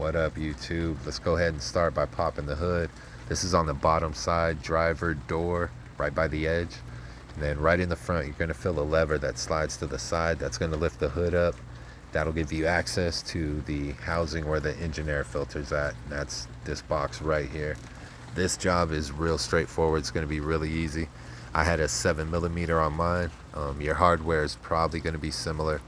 What up, YouTube? Let's go ahead and start by popping the hood. This is on the bottom side, driver door, right by the edge. And then right in the front, you're going to feel a lever that slides to the side. That's going to lift the hood up. That'll give you access to the housing where the engine air filter's at. And that's this box right here. This job is real straightforward. It's going to be really easy. I had a 7mm on mine. Your hardware is probably going to be similar,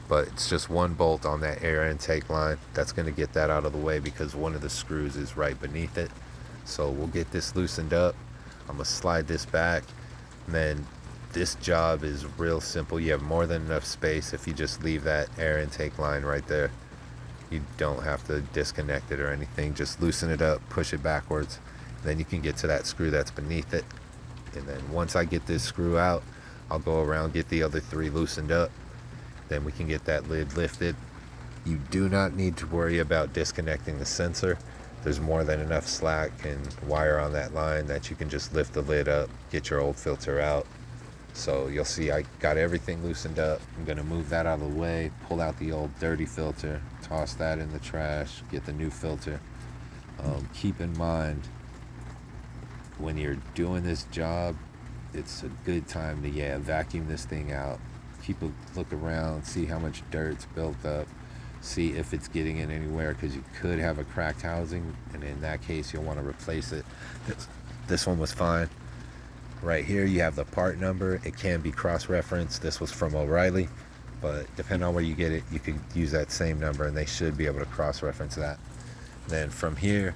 but it's just one bolt on that air intake line. That's going to get that out of the way because one of the screws is right beneath it. So we'll get this loosened up. I'm going to slide this back, and then this job is real simple. You have more than enough space if you just leave that air intake line right there. You don't have to disconnect it or anything. Just loosen it up, push it backwards, then you can get to that screw that's beneath it. And then once I get this screw out, I'll go around, get the other three loosened up. Then we can get that lid lifted. You do not need to worry about disconnecting the sensor. There's more than enough slack and wire on that line that you can just lift the lid up, get your old filter out. So you'll see I got everything loosened up. I'm gonna move that out of the way, pull out the old dirty filter, toss that in the trash, get the new filter. Keep in mind, when you're doing this job, it's a good time to vacuum this thing out. Keep a look around, see how much dirt's built up, see if it's getting in anywhere, because you could have a cracked housing, and in that case you'll want to replace it. This one was fine. Right here you have the part number. It can be cross-referenced. This was from O'Reilly, but depending on where you get it, you could use that same number and they should be able to cross-reference that. Then from here,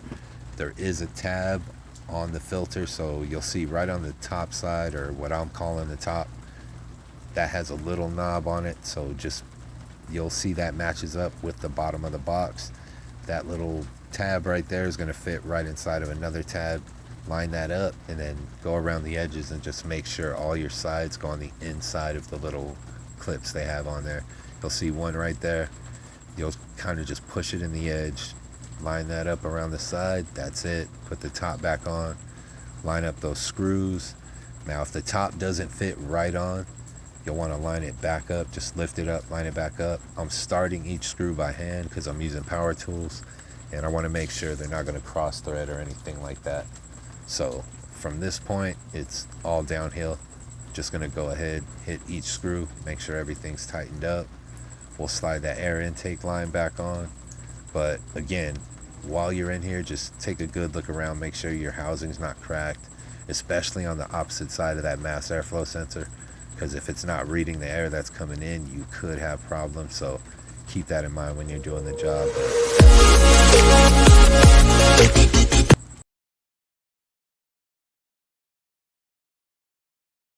there is a tab on the filter, so you'll see right on the top side, or what I'm calling the top, that has a little knob on it. So just, you'll see that matches up with the bottom of the box. That little tab right there is going to fit right inside of another tab. Line that up and then go around the edges and just make sure all your sides go on the inside of the little clips they have on there. You'll see one right there. You'll kind of just push it in the edge, line that up around the side. That's it. Put the top back on, line up those screws. Now if the top doesn't fit right on, you'll want to line it back up. Just lift it up, line it back up. I'm starting each screw by hand because I'm using power tools, and I want to make sure they're not going to cross thread or anything like that. So from this point, it's all downhill. Just going to go ahead, hit each screw, make sure everything's tightened up. We'll slide that air intake line back on. But again, while you're in here, just take a good look around, make sure your housing's not cracked, especially on the opposite side of that mass airflow sensor, because if it's not reading the air that's coming in, you could have problems. So keep that in mind when you're doing the job.